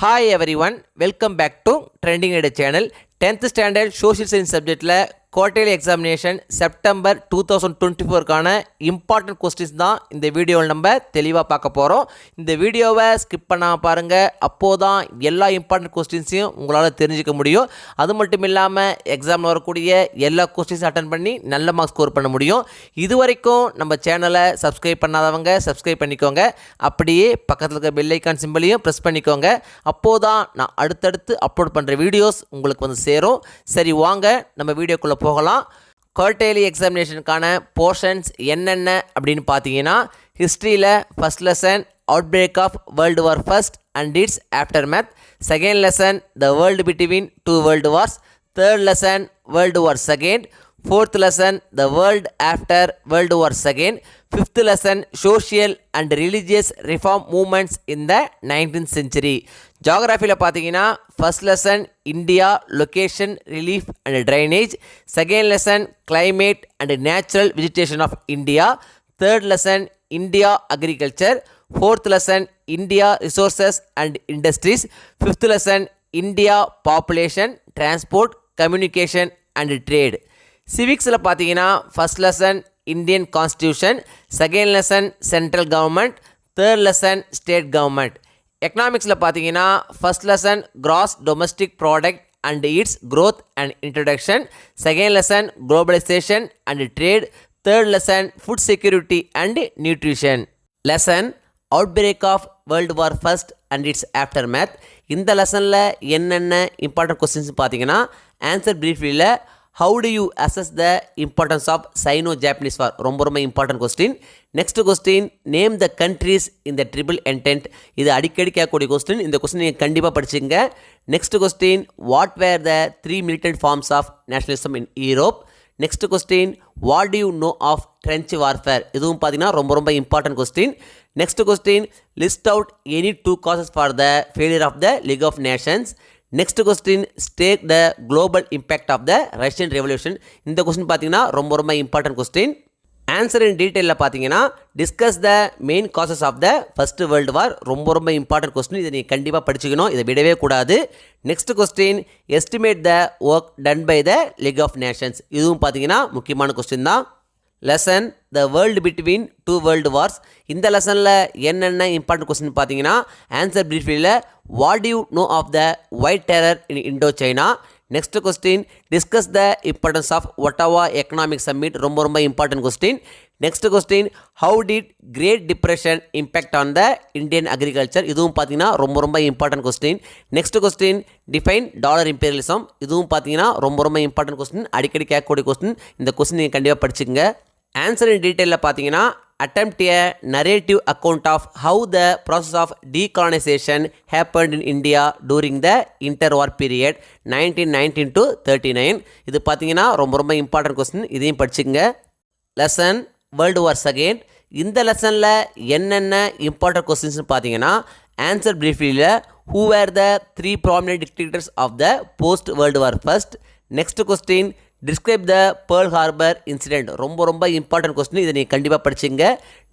Hi everyone, welcome back to Trending Ed channel. 10th standard social science subject la quarterly examination September 2024க்கான important questions தான் இந்த வீடியோவில் நம்ம தெளிவாக பார்க்க போகிறோம். இந்த வீடியோவை ஸ்கிப் பண்ணாமல் பாருங்கள், அப்போது தான் எல்லா இம்பார்ட்டன்ட் கொஸ்டின்ஸையும் உங்களால் தெரிஞ்சிக்க முடியும். அது மட்டும் இல்லாமல் எக்ஸாமில் வரக்கூடிய எல்லா கொஸ்டின்ஸும் அட்டன் பண்ணி நல்ல மார்க்ஸ் ஸ்கோர் பண்ண முடியும். இது வரைக்கும் நம்ம சேனலை சப்ஸ்கிரைப் பண்ணாதவங்க சப்ஸ்கிரைப் பண்ணிக்கோங்க. அப்படியே பக்கத்தில் இருக்க பெல் ஐக்கான் சிம்பிளையும் ப்ரெஸ் பண்ணிக்கோங்க. அப்போது தான் நான் அடுத்தடுத்து அப்லோட் பண்ணுற வீடியோஸ் உங்களுக்கு வந்து சேரும். சரி, வாங்க நம்ம வீடியோக்குள்ளே போகலாம். குவார்ட்டர்லி எக்ஸாமினேஷனுக்கான போர்ஷன்ஸ் என்னென்ன அப்படின்னு பார்த்தீங்கன்னா, ஹிஸ்ட்ரியில் first lesson outbreak of world war first and its aftermath, second lesson the world between two world wars, third lesson world war second, fourth lesson the world after world war second, fifth lesson social and religious reform movements in the 19th century. ஜியோகிராஃபியில் பார்த்தீங்கன்னா first lesson India location relief and drainage, second lesson climate and natural vegetation of India, third lesson India agriculture, fourth lesson India resources and industries, fifth lesson India population transport communication and trade. சிவிக்ஸில் பார்த்தீங்கன்னா first lesson Indian constitution, second lesson central government, third lesson state government. எக்கனாமிக்ஸில் பார்த்தீங்கன்னா first lesson gross domestic product and its growth and introduction, second lesson globalisation and trade, third lesson food security and nutrition. Lesson outbreak of world war first and its aftermath. இந்த லெசனில் என்னென்ன important questions பார்த்தீங்கன்னா, answer பிரீஃப்லியில் how do you assess the importance of Sino Japanese war, ரொம்ப important question. Next question name the countries இந்த triple entente, இது அடிக்கடி கேட்கக்கூடிய கொஸ்டின். இந்த கொஸ்டின் நீங்கள் கண்டிப்பாக படிச்சுங்க. Next question what were the 3 militant forms of nationalism in Europe. Next question what do you know of trench warfare, இதுவும் பார்த்தீங்கன்னா ரொம்ப important question. Next question list out any 2 causes for the failure of the League of Nations. Next question state the global impact of the Russian revolution. இந்த question பார்த்தீங்கன்னா ரொம்ப important question. Answer in டீட்டெயிலில் பார்த்தீங்கன்னா discuss the main causes of the first world war, ரொம்ப important question. இதை நீங்கள் கண்டிப்பாக படிச்சுக்கணும், இதை விடவே கூடாது. Next question estimate the work done by the League of Nations, இதுவும் பார்த்தீங்கன்னா முக்கியமான கொஸ்டின் தான். Lesson the world between two world wars. இந்த லெசனில் என்னென்ன இம்பார்ட்டன்ட் கொஸ்டின் பார்த்தீங்கன்னா, ஆன்சர் பிரீஃபில் what you know of the white terror in Indo China. Next question discuss the importance of Ottawa economic summit, ரொம்ப important question. Next question how did Great Depression impact on the Indian agriculture, இதுவும் பார்த்தீங்கன்னா ரொம்ப important question. Next question define dollar imperialism, இதுவும் பார்த்தீங்கன்னா ரொம்ப important question, அடிக்கடி கேட்கக்கூடிய question. இந்த கொஸ்டின் நீங்கள் கண்டிப்பாக படிச்சுங்க. ஆன்சர் இன் டீட்டெயிலில் பார்த்தீங்கன்னா attempt a narrative account of how the process of decolonization happened in India during the interwar period 1919 to 39. இது பார்த்தீங்கன்னா ரொம்ப இம்பார்ட்டன்ட் கொஸ்டின், இதையும் படிச்சுங்க. Lesson world war second. இந்த லெசனில் என்னென்ன இம்பார்ட்டன்ட் கொஸ்டின்ஸ்னு பார்த்தீங்கன்னா, ஆன்சர் பிரீஃப்லியில் who were the 3 prominent dictators of the post world war first. Next question describe the Pearl Harbor incident, ரொம்ப இம்பார்ட்டன்ட் கொஸ்டின், இதை நீங்கள் கண்டிப்பாக படிச்சுங்க.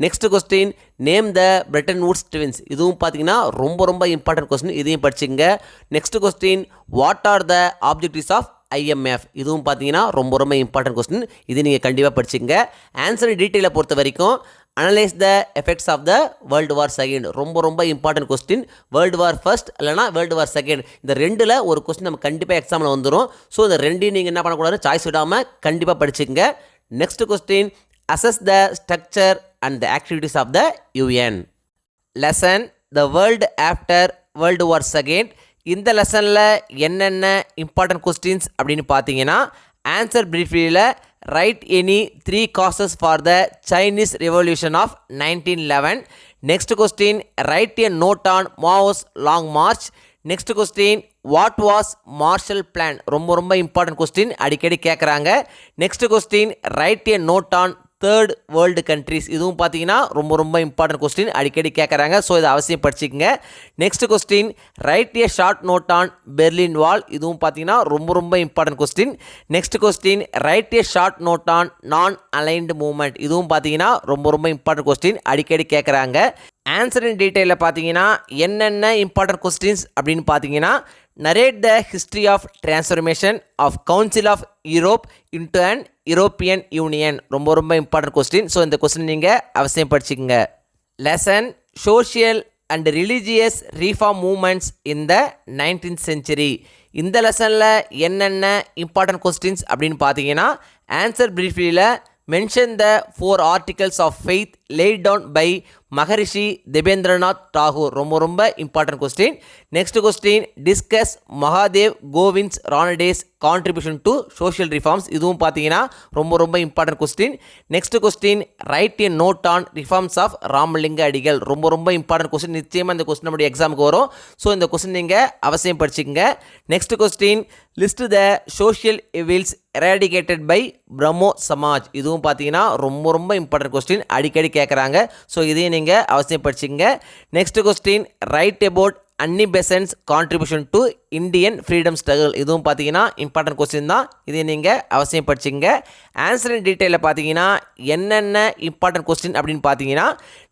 Next question name the Bretton Woods twins, இதுவும் பார்த்தீங்கன்னா ரொம்ப இம்பார்ட்டன்ட் கொஸ்டின், இதையும் படிச்சுங்க. Next question what are the objectives of IMF, இதுவும் பார்த்தீங்கன்னா ரொம்ப இம்பார்ட்டன்ட் கொஸ்டின், இது நீங்கள் கண்டிப்பாக படிச்சுங்க. ஆன்சர் டீட்டெயிலை பொறுத்த வரைக்கும் analyse the effects of the world war second, ரொம்ப important question. World war first இல்லைனா வேர்ல்டு வார் செகண்ட், இந்த ரெண்டில் ஒரு கொஸ்டின் நம்ம கண்டிப்பாக எக்ஸாமில் வந்துடும். ஸோ இந்த ரெண்டையும் நீங்கள் என்ன பண்ணக்கூடாது, சாய்ஸ் விடாமல் கண்டிப்பாக படிச்சுங்க. Next question assess the structure and the activities of the UN. Lesson the world after world war second. இந்த லெசனில் என்னென்ன இம்பார்ட்டன்ட் கொஸ்டின்ஸ் அப்படின்னு பார்த்தீங்கன்னா, ஆன்சர் பிரீஃப்லியில் write any 3 causes for the Chinese revolution of 1911. Next question write a note on Mao's long march. Next question what was Marshall plan, ரொம்ப important question, அடிக்கடி கேட்குறாங்க. Next question write a note on third world countries இதுவும் பார்த்தீங்கன்னா ரொம்ப ரொம்ப important question அடிக்கடி கேட்குறாங்க. So இதை அவசியம் படிச்சுக்கங்க. Next question write a short note on Berlin wall இதுவும் பார்த்தீங்கன்னா ரொம்ப ரொம்ப important question. Next question write a short note on non aligned movement இதுவும் பார்த்தீங்கன்னா ரொம்ப ரொம்ப இம்பார்ட்டன்ட் கொஸ்டின் அடிக்கடி கேட்குறாங்க. ஆன்சர் இன் டீட்டெயிலில் பார்த்தீங்கன்னா என்னென்ன இம்பார்ட்டன்ட் கொஸ்டின்ஸ் அப்படின்னு பார்த்தீங்கன்னா narrate the history of transformation of council of Europe into and European union ரொம்ப ரொம்ப இம்பார்ட்டன்ட் கொஸ்டின். ஸோ இந்த கொஸ்டின் நீங்கள் அவசியம் படிச்சுக்கோங்க. Lesson social and religious reform movements in the 19th century இந்த லெசனில் என்னென்ன இம்பார்ட்டன்ட் கொஸ்டின்ஸ் அப்படின்னு பார்த்தீங்கன்னா ஆன்சர் பிரீஃப்லியில் mention the 4 articles of faith laid down by Maharishi Debendranath Tagore ரொம்ப ரொம்ப important question. Next question discuss Mahadev Govind Ranade's contribution to social reforms இதுவும் பார்த்தீங்கன்னா ரொம்ப ரொம்ப important question. Next question write a note on reforms of Ramalinga Adigal ரொம்ப ரொம்ப இம்பார்ட்டன்ட் கொஸ்டின். நிச்சயமாக இந்த கொஸ்டின் நம்முடைய எக்ஸாமுக்கு வரும். ஸோ இந்த கொஸ்டின் நீங்கள் அவசியம் படிச்சுக்கங்க. Next question list the social evils eradicated by Brahmo Samaj இதுவும் பார்த்தீங்கன்னா ரொம்ப ரொம்ப இம்பார்ட்டன்ட் கொஸ்டின் அடிக்கடி கேட்குறாங்க. ஸோ இதையும் நீங்கள் அவசியம் படிச்சுங்க. Next question write about Annie Besant's contribution to Indian freedom struggle இதுவும் பார்த்தீங்கன்னா இம்பார்ட்டன்ட் கொஸ்டின் தான். இதை நீங்கள் அவசியம் படிச்சுங்க. ஆன்சர் இன் டீட்டெயிலில் பார்த்தீங்கன்னா என்னென்ன இம்பார்ட்டன்ட் கொஸ்டின் அப்படின்னு பார்த்தீங்கன்னா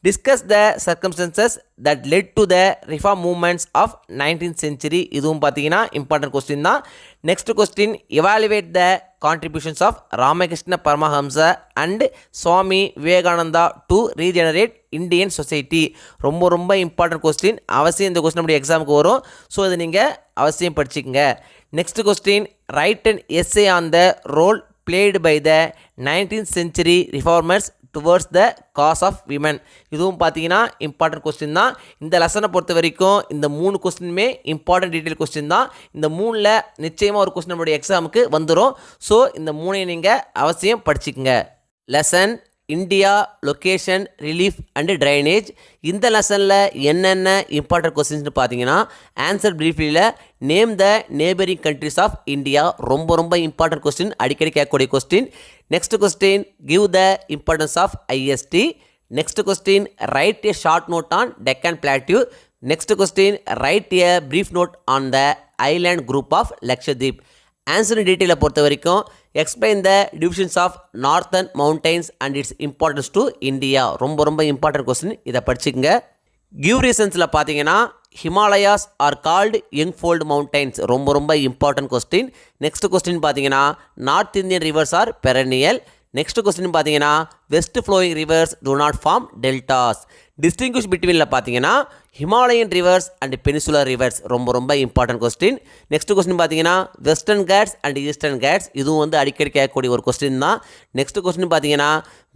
discuss the circumstances that led to the reform movements of 19th century இதுவும் பார்த்தீங்கன்னா இம்பார்ட்டன்ட் கொஸ்டின் தான். Next question evaluate the contributions of Ramakrishna Paramahamsa and Swami Vivekananda to regenerate Indian society ரொம்ப ரொம்ப இம்பார்ட்டன்ட் கொஸ்டின். அவசியம் இந்த கொஸ்டின் நம்முடைய எக்ஸாமுக்கு வரும். ஸோ இதை நீங்கள் அவசியம் படிச்சுக்கங்க. Next question write and essay on the role played by the 19th century reformers towards the cause of women இதுவும் பார்த்தீங்கன்னா இம்பார்ட்டன்ட் கொஸ்டின் தான். இந்த லெசனை பொறுத்த வரைக்கும் இந்த 3 கொஸ்டினுமே இம்பார்ட்டன்ட் டீட்டெயில் கொஸ்டின் தான். இந்த 3ல் நிச்சயமாக ஒரு கொஸ்டின் நம்மளுடைய எக்ஸாமுக்கு வந்துடும். ஸோ இந்த 3ஐயும் நீங்கள் அவசியம் படிச்சுக்கங்க. Lesson India location relief and drainage இந்த லெசனில் என்னென்ன இம்பார்ட்டன்ட் கொஸ்டின்ஸ்னு பார்த்தீங்கன்னா ஆன்சர் பிரீஃப்லியில் name the neighbouring countries of India ரொம்ப ரொம்ப இம்பார்ட்டன்ட் கொஸ்டின் அடிக்கடி கேட்கக்கூடிய question. Next question give the importance of IST. Next question write a short note on Deccan plateau. Next question write a brief note on the island group of Lakshadweep. Answer டீட்டெயிலை பொறுத்த வரைக்கும் explain the divisions of northern mountains and its importance to India ரொம்ப ரொம்ப important question. இதை படிச்சுக்கங்க. Give ரீசன்ஸில் பார்த்தீங்கன்னா Himalayas are called young fold mountains ரொம்ப ரொம்ப இம்பார்ட்டன்ட் கொஸ்டின். நெக்ஸ்ட் கொஸ்டின் பார்த்தீங்கன்னா north Indian rivers are perennial. Next question பார்த்தீங்கன்னா west flowing rivers do not form deltas. Distinguish பிட்வீனில் பார்த்தீங்கன்னா Himalayan rivers and peninsular rivers ரொம்ப ரொம்ப இம்பார்ட்டன்ட் கொஸ்டின். நெக்ஸ்ட் கொஸ்டின் பார்த்தீங்கன்னா western ghats and eastern ghats இதுவும் வந்து அடிக்கடி கேட்கக்கூடிய ஒரு கொஸ்டின் தான். நெக்ஸ்ட் கொஸ்டின் பார்த்தீங்கன்னா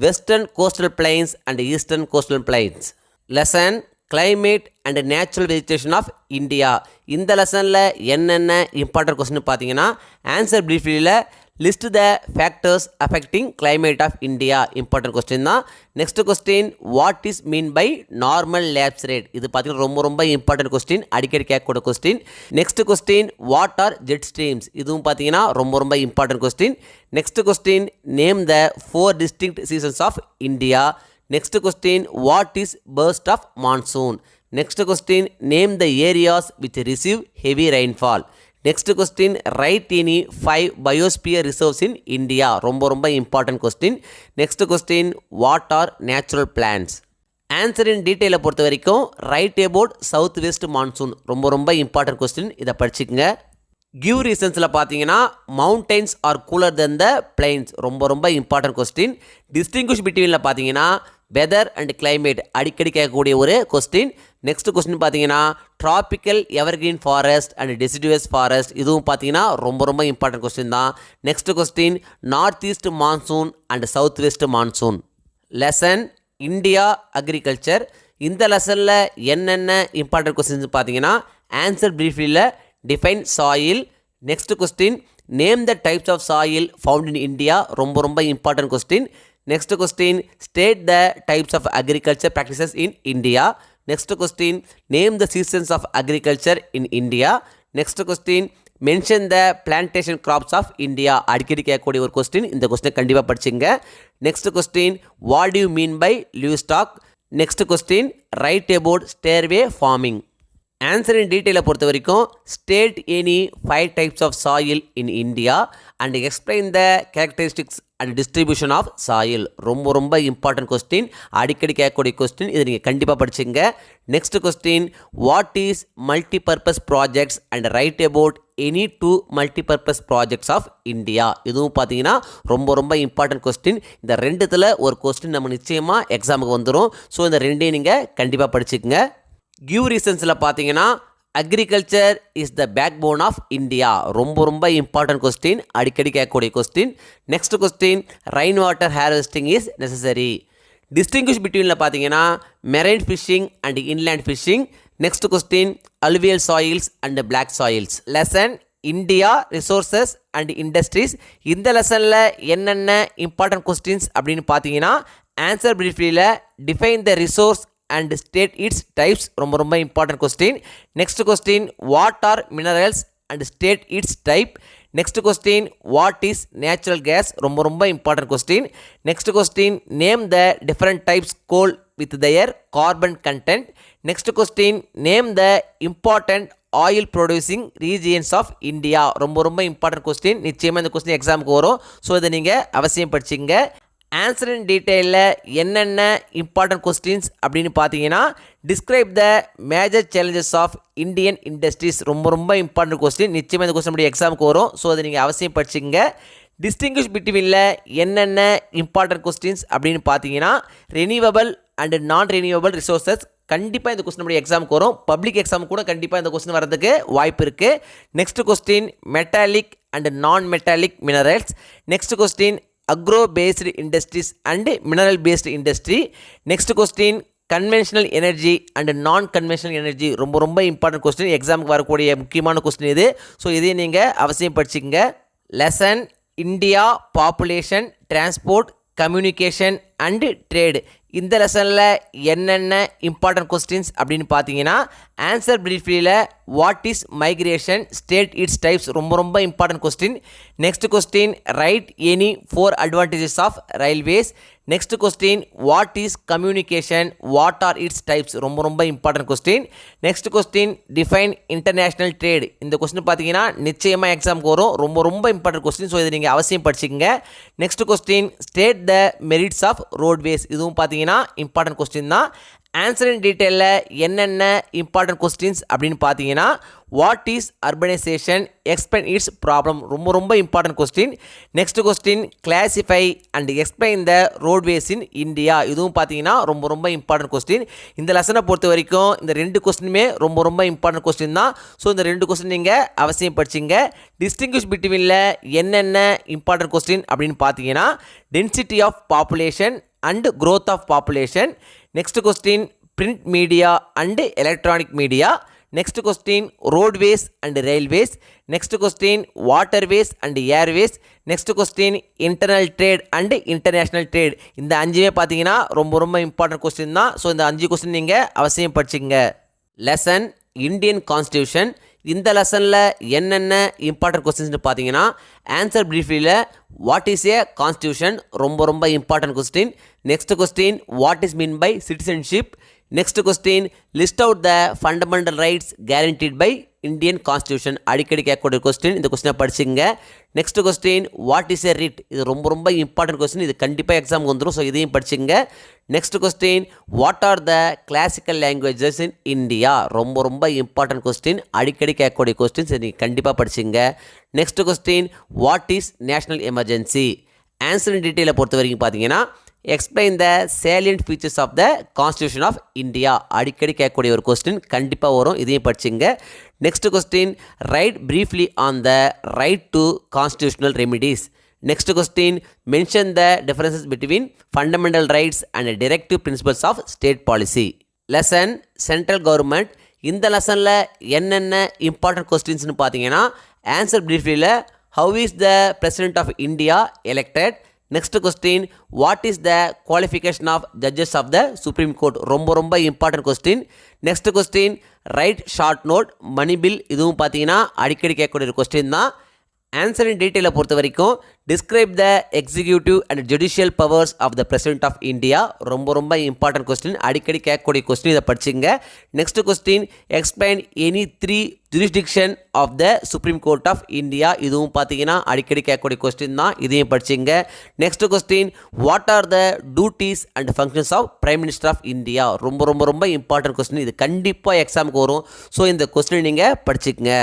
western coastal plains and eastern coastal plains. Lesson climate and natural vegetation of India இந்த லெசனில் என்னென்ன இம்பார்ட்டன்ட் கொஸ்டின் பார்த்தீங்கன்னா ஆன்சர் பிரீஃப்லியில் list the factors affecting climate of India important question தான். Next question what is mean by normal lapse rate இது பார்த்தீங்கன்னா ரொம்ப ரொம்ப இம்பார்ட்டன்ட் கொஸ்டின் அடிக்கடி கேட்கக்கூடிய question. Next question what are jet streams இதுவும் பார்த்தீங்கன்னா ரொம்ப ரொம்ப important question. Next question name the 4 distinct seasons of India. Next question what is burst of monsoon. Next question name the areas which receive heavy rainfall. Next question write any 5 biosphere reserves in India ரொம்ப ரொம்ப important question. Next question what are natural plants. Answer in டீட்டெயிலை பொறுத்த வரைக்கும் write about south west monsoon ரொம்ப ரொம்ப important question. இதை படிச்சுக்கங்க. Give ரீசன்ஸில் பார்த்தீங்கன்னா mountains are cooler than the plains ரொம்ப ரொம்ப இம்பார்ட்டன்ட் கொஸ்டின். டிஸ்டிங்விஷ் பிட்வீனில் பார்த்தீங்கன்னா வெதர் அண்ட் கிளைமேட் அடிக்கடி கேட்கக்கூடிய ஒரு கொஸ்டின். நெக்ஸ்ட் கொஸ்டின் பார்த்தீங்கன்னா tropical evergreen forest and deciduous forest இதுவும் பார்த்தீங்கன்னா ரொம்ப ரொம்ப இம்பார்ட்டன்ட் கொஸ்டின் தான். Next question north east monsoon and south west monsoon. Lesson India agriculture இந்த லெசனில் என்னென்ன இம்பார்ட்டன்ட் கொஸ்டின்ஸ் பார்த்தீங்கன்னா ஆன்சர் பிரீஃப்லியில் define soil. Next question name the types of soil found in India ரொம்ப ரொம்ப important question. Next question state the types of agriculture practices in India. Next question name the seasons of agriculture in India. Next question mention the plantation crops of India அடிக்கடி கேட்கக்கூடிய ஒரு question. இந்த கொஸ்டினை கண்டிப்பாக படிச்சுங்க. Next question, what do you mean by livestock? Next question, write about stairway farming. Answer in டீட்டெயிலை பொறுத்த வரைக்கும், state any 5 types of soil in India and explain the characteristics and distribution of soil. ரொம்ப important question, அடிக்கடி கேட்கக்கூடிய question. இதை நீங்கள் கண்டிப்பாக படிச்சுங்க. Next question, what is multipurpose projects and write about any 2 multipurpose projects of India. இதுவும் பார்த்தீங்கன்னா ரொம்ப இம்பார்ட்டன்ட் கொஸ்டின். இந்த ரெண்டுத்தில் ஒரு கொஸ்டின் நம்ம நிச்சயமாக எக்ஸாமுக்கு வந்துடும். ஸோ இந்த ரெண்டையும் நீங்கள் கண்டிப்பாக படிச்சுக்கங்க. கிவ் ரீசன்ஸில் பார்த்தீங்கன்னா, agriculture is the backbone of India. ரொம்ப இம்பார்ட்டன்ட் கொஸ்டின், அடிக்கடி கேட்கக்கூடிய question. Next question, rain water harvesting is necessary. Distinguish பிட்வீனில் பார்த்தீங்கன்னா, marine fishing and inland fishing. Next question, alluvial soils and black soils. Lesson India resources and industries. இந்த லெசனில் என்னென்ன important questions அப்படின்னு பார்த்தீங்கன்னா, ஆன்சர் பிரீஃப்லியில் define the resource and state its types. ரொம்ப important question. Next question, what are minerals and state its type. Next question, what is natural gas? ரொம்ப important question. Next question, name the different types coal with their carbon content. Next question, name the important oil producing regions of India. ரொம்ப important question. நிச்சயமாக இந்த question எக்ஸாமுக்கு வரும். So இதை நீங்கள் அவசியம் படிச்சிங்க. Answer in டீட்டெயிலில் என்னென்ன இம்பார்ட்டன்ட் கொஸ்டின்ஸ் அப்படின்னு பார்த்தீங்கன்னா, describe the major challenges of Indian industries. ரொம்ப இம்பார்ட்டன்ட் கொஸ்டின். நிச்சயமாக இந்த கொஸ்டின் எக்ஸாமுக்கு வரும். ஸோ அதை நீங்கள் அவசியம் படிச்சுங்க. டிஸ்டிங்விஷ் பிட்வீனில் என்னென்ன இம்பார்ட்டன்ட் கொஸ்டின்ஸ் அப்படின்னு பார்த்தீங்கன்னா, ரெனியூவபிள் அண்ட் நான் ரெனியூவபிள் ரிசோர்ஸஸ். கண்டிப்பாக இந்த கொஸ்டின் எக்ஸாமுக்கு வரும். பப்ளிக் எக்ஸாம் கூட கண்டிப்பாக இந்த கொஸ்டின் வரதுக்கு வாய்ப்பு இருக்குது. நெக்ஸ்ட் கொஸ்டின், மெட்டாலிக் அண்ட் நான் metallic minerals. Next question, agro based industries and mineral based industry. Next question, conventional energy and non conventional energy. ரொம்ப இம்பார்ட்டன்ட் கொஸ்டின், எக்ஸாமுக்கு வரக்கூடிய முக்கியமான கொஸ்டின் இது. ஸோ இதையும் நீங்கள் அவசியம் படிச்சுங்க. Lesson India population, transport, communication and trade. இந்த லெசனில் என்னென்ன இம்பார்ட்டன்ட் கொஸ்டின்ஸ் அப்படின்னு பார்த்தீங்கன்னா, ஆன்சர் பிரீஃப்லியில் what is migration, state its types. ரொம்ப important question. Next question, write any 4 advantages of railways. Next question, what is communication, what are its types. ரொம்ப important question. Next question, define international trade. இந்த question பார்த்தீங்கன்னா நிச்சயமாக எக்ஸாமுக்கு வரும். ரொம்ப important question. So இதை நீங்கள் அவசியம் படிச்சுங்க. Next question, state the merits of roadways. இதுவும் பார்த்தீங்கன்னா இம்பார்ட்டன்ட் கொஸ்டின் தான். ஆன்சர் இன் டீட்டெயிலில் என்னென்ன இம்பார்ட்டன்ட் கொஸ்டின்ஸ் அப்படின்னு பார்த்தீங்கன்னா, what is urbanisation, explain its problem. ரொம்ப important question. Next question, classify and explain the roadways in India. இதுவும் பார்த்தீங்கன்னா ரொம்ப இம்பார்ட்டன்ட் கொஸ்டின். இந்த லெசனை பொறுத்த வரைக்கும் இந்த 2 கொஸ்டினுமே ரொம்ப இம்பார்ட்டன்ட் கொஸ்டின் தான். ஸோ இந்த 2 கொஸ்டின் நீங்கள் அவசியம் படிச்சிங்க. டிஸ்டிங்விஷ் பிட்வீனில் என்னென்ன இம்பார்ட்டன்ட் கொஸ்டின் அப்படின்னு பார்த்தீங்கன்னா, density of population and growth of population. Next question, print media and electronic media. Next question, roadways and railways. Next question, waterways and airways. Next question, internal trade and international trade. இந்த 5மே பார்த்தீங்கன்னா ரொம்ப important question தான். So இந்த 5 question நீங்கள் அவசியம் படிச்சுங்க. Lesson Indian constitution. இந்த லெசனில் என்னென்ன இம்பார்ட்டன்ட் கொஸ்டின்ஸ்னு பார்த்தீங்கன்னா, ஆன்சர் பிரீஃப்லியில் வாட் இஸ் ஏ கான்ஸ்டியூஷன். ரொம்ப important question. Next question, what is mean by citizenship. Next question, list out the fundamental rights guaranteed by Indian constitution. அடிக்கடி கேட்கக்கூடிய கொஸ்டின். இந்த கொஸ்டினை படிச்சுங்க. Next question, what is a writ. இது ரொம்ப important question. இது கண்டிப்பாக எக்ஸாமுக்கு வந்துடும். ஸோ இதையும் படிச்சுங்க. Next question, what are the classical languages in India. ரொம்ப இம்பார்ட்டன்ட் கொஸ்டின், அடிக்கடி கேட்கக்கூடிய கொஸ்டின்ஸ். நீங்கள் கண்டிப்பாக படிச்சுங்க. Next question, what is national emergency. Answer in டீட்டெயிலை பொறுத்த வரைக்கும் பார்த்தீங்கன்னா, explain the salient features of the constitution of India. அடிக்கடி கேட்கக்கூடிய ஒரு கொஸ்டின், கண்டிப்பாக வரும். இதையும் படிச்சுங்க. Next question, write briefly on the right to constitutional remedies. Next question, mention the differences between fundamental rights and directive principles of state policy. Lesson central government. இந்த லெசனில் என்னென்ன இம்பார்ட்டன்ட் கொஸ்டின்ஸ்னு பார்த்தீங்கன்னா, ஆன்சர் பிரீஃப்லியில் how is the president of India elected. Next question, what is the qualification of judges of the supreme court? ரொம்ப ரொம்ப important question. Next question, write short note money bill. இதுவும் பார்த்தீங்கன்னா அடிக்கடி கேட்கக்கூடிய ஒரு கொஸ்டின் தான். ஆன்சர் இன் டீட்டெயிலை பொறுத்த வரைக்கும், describe the executive and judicial powers of the president of India. ரொம்ப ரொம்ப இம்பார்ட்டன்ட் கொஸ்டின், அடிக்கடி கேட்கக்கூடிய கொஸ்டின், இதை படிச்சுங்க. Next question, explain any 3 jurisdiction of the supreme court of India. இதுவும் பார்த்தீங்கன்னா அடிக்கடி கேட்கக்கூடிய கொஸ்டின் தான், இதையும் படிச்சுங்க. Next question, what are the duties and functions of prime minister of India? ரொம்ப ரொம்ப ரொம்ப இம்பார்ட்டன்ட் கொஸ்டின், இது கண்டிப்பாக எக்ஸாமுக்கு வரும். ஸோ இந்த கொஸ்டின் நீங்கள் படிச்சுக்கங்க.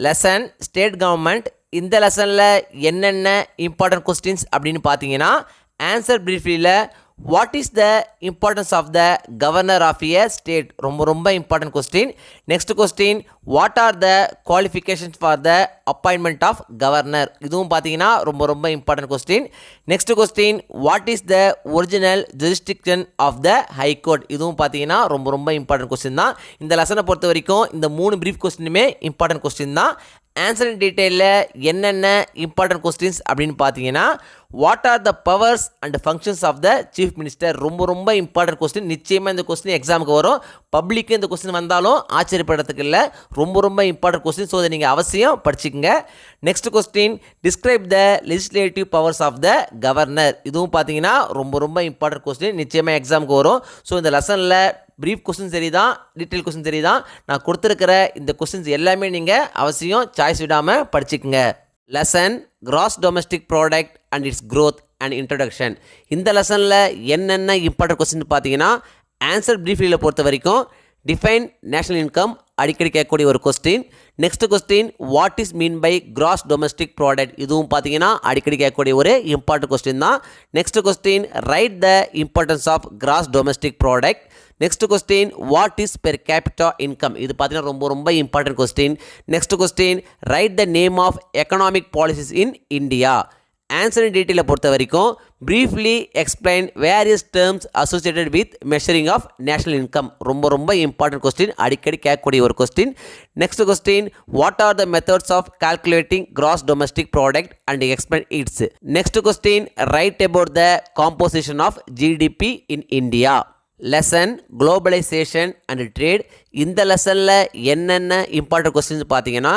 Lesson state government. இந்த லெசனில் என்னென்ன இம்பார்ட்டன்ட் கொஸ்டின்ஸ் அப்படின்னு பார்த்தீங்கன்னா, ஆன்சர் ப்ரீஃப்லியில் what is the importance of the governor of a state? ரொம்ப ரொம்ப important question. Next question, what are the qualifications for the appointment of governor? இதுவும் பார்த்தீங்கன்னா ரொம்ப ரொம்ப important question. Next question, what is the original jurisdiction of the high court? இதுவும் பார்த்தீங்கன்னா ரொம்ப ரொம்ப இம்பார்ட்டன்ட் கொஸ்டின் தான். இந்த லெசனை பொறுத்த வரைக்கும் இந்த 3 பிரீஃப் கொஸ்டினுமே இம்பார்ட்டன்ட் கொஸ்டின் தான். ஆன்சர் இன் டீட்டெயிலில் என்னென்ன இம்பார்ட்டன்ட் கொஸ்டின்ஸ் அப்படின்னு பார்த்தீங்கன்னா, what are the powers and functions of the chief minister? ரொம்ப ரொம்ப இம்பார்ட்டன்ட் கொஸ்டின். நிச்சயமாக இந்த கொஸ்டின் எக்ஸாமுக்கு வரும். பப்ளிக்கு இந்த கொஸ்டின் வந்தாலும் ஆச்சரியப்படுறதுக்கு இல்லை, ரொம்ப ரொம்ப இம்பார்ட்டன்ட் கொஸ்டின். ஸோ அதை நீங்கள் அவசியம் படிச்சுக்கங்க. Next question, describe the legislative powers of the governor. இதுவும் பார்த்தீங்கன்னா ரொம்ப ரொம்ப இம்பார்ட்டன்ட் கொஸ்டின், நிச்சயமாக எக்ஸாமுக்கு வரும். ஸோ இந்த லெசனில் ப்ரீஃப் கொஸ்டின் சரி தான், டீட்டெயில் கொஸ்டின் சரி தான். நான் கொடுத்துருக்கிற இந்த கொஸ்டின்ஸ் எல்லாமே நீங்கள் அவசியம் சாய்ஸ் விடாமல் படிச்சுக்கங்க. Lesson gross domestic product and its growth and introduction. இந்த லெசனில் என்னென்ன இம்பார்ட்டன்ட் கொஸ்டின் பார்த்தீங்கன்னா, ஆன்சர் ப்ரீஃப்லியில் பொறுத்த வரைக்கும் டிஃபைன் நேஷனல் இன்கம், அடிக்கடி கேட்கக்கூடிய ஒரு question. Next question, what is mean by gross domestic product? இதுவும் பார்த்தீங்கன்னா அடிக்கடி கேட்கக்கூடிய ஒரு இம்பார்ட்டன்ட் கொஸ்டின் தான். Next question, write the importance of gross domestic product. Next question, what is per capita income? இது பார்த்தீங்கன்னா ரொம்ப ரொம்ப important question. Next question, write the name of economic policies in India. Answer in டீட்டெயிலை பொறுத்த வரைக்கும், briefly explain various terms associated with measuring of national income. ரொம்ப ரொம்ப important question, அடிக்கடி கேட்கக்கூடிய ஒரு question. Next question, what are the methods of calculating gross domestic product and explain its. Next question, write about the composition of GDP in India. Lesson globalisation and trade. இந்த லெசனில் என்னென்ன important questions பார்த்தீங்கன்னா,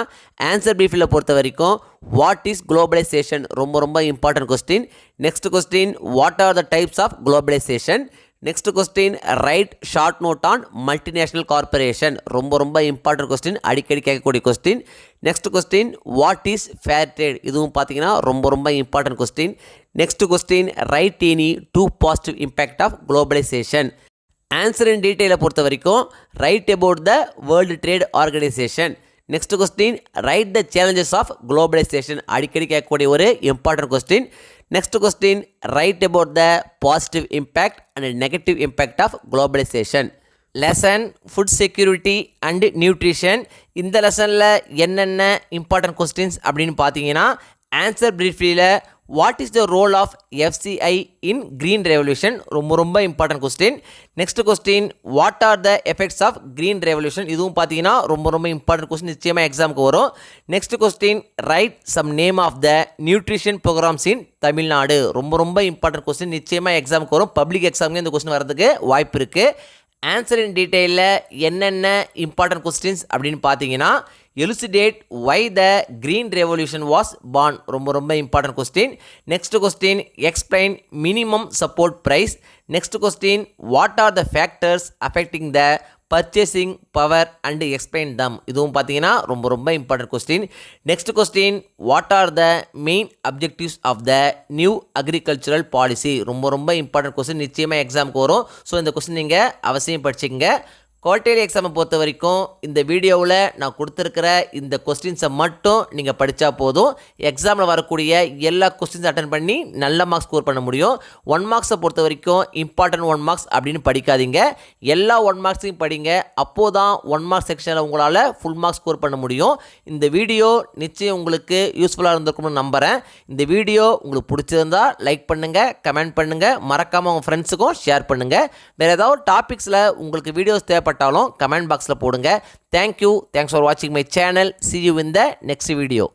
answer ப்ரீஃபில் பொறுத்த வரைக்கும் what is globalisation ரொம்ப ரொம்ப important question. Next question, what are the types of globalisation. Next question, write short note on multinational corporation. ரொம்ப ரொம்ப இம்பார்ட்டன்ட் கொஸ்டின், அடிக்கடி கேட்கக்கூடிய question. Next question, what is fair trade. இதுவும் பார்த்தீங்கன்னா ரொம்ப ரொம்ப important question. Next question, write any two positive impact of globalisation. Answer in டீட்டெயிலை பொறுத்த வரைக்கும் write about the world trade organisation. Next question, write the challenges of globalisation. அடிக்கடி கேட்கக்கூடிய ஒரு important question. Next question, write about the positive impact and negative impact of globalisation. Lesson food security and nutrition. இந்த லெசனில் என்னென்ன important questions அப்படின்னு பார்த்தீங்கன்னா, answer ப்ரீஃப்லியில் what is the role of FCI in green revolution. ரொம்ப ரொம்ப important question. Next question, what are the effects of green revolution. இதுவும் பார்த்தீங்கன்னா ரொம்ப ரொம்ப இம்பார்ட்டன்ட் கொஸ்டின், நிச்சயமாக எக்ஸாமுக்கு வரும். Next question, write some name of the nutrition programs in Tamil Nadu. ரொம்ப ரொம்ப இம்பார்ட்டன்ட் கொஸ்டின், நிச்சயமாக எக்ஸாமுக்கு வரும். பப்ளிக் எக்ஸாமுக்கு இந்த கொஸ்டின் வரதுக்கு வாய்ப்பு இருக்குது. ஆன்சர் இன் டீட்டெயிலில் என்னென்ன இம்பார்ட்டன்ட் கொஸ்டின்ஸ் அப்படின்னு பார்த்தீங்கன்னா, elucidate why the green revolution was born. ரொம்ப ரொம்ப important question. Next question, explain minimum support price. Next question, what are the factors affecting the purchasing power and explain them. இதுவும் பார்த்தீங்கன்னா ரொம்ப ரொம்ப important question. Next question, what are the main objectives of the new agricultural policy. ரொம்ப ரொம்ப important question, நிச்சயமாக எக்ஸாமுக்கு வரும். So இந்த கொஸ்டின் நீங்கள் அவசியம் படிச்சுக்கங்க. குவார்ட்டர்லி எக்ஸாமை பொறுத்த வரைக்கும் இந்த வீடியோவில் நான் கொடுத்துருக்கிற இந்த கொஸ்டின்ஸை மட்டும் நீங்கள் படித்தா போதும். எக்ஸாமில் வரக்கூடிய எல்லா கொஸ்டின்ஸும் அட்டன் பண்ணி நல்ல மார்க்ஸ் ஸ்கோர் பண்ண முடியும். 1 மார்க்ஸை பொறுத்த வரைக்கும் இம்பார்ட்டன்ட் 1 மார்க்ஸ் அப்படின்னு படிக்காதீங்க. எல்லா 1 மார்க்ஸையும் படிங்க. அப்போது தான் 1 மார்க் செக்ஷனில் உங்களால் ஃபுல் மார்க்ஸ் ஸ்கோர் பண்ண முடியும். இந்த வீடியோ நிச்சயம் உங்களுக்கு யூஸ்ஃபுல்லாக இருந்திருக்கும்னு நம்புகிறேன். இந்த வீடியோ உங்களுக்கு பிடிச்சிருந்தா லைக் பண்ணுங்கள், கமெண்ட் பண்ணுங்கள், மறக்காமல் உங்கள் ஃப்ரெண்ட்ஸுக்கும் ஷேர் பண்ணுங்கள். வேறு ஏதாவது டாபிக்ஸில் உங்களுக்கு வீடியோஸ் தேவைப்பட்டாலும் கமெண்ட் பாக்ஸில் போடுங்க. தேங்க்யூ. தேங்க்ஸ் ஃபார் வாட்சிங் my channel. See you in the next video.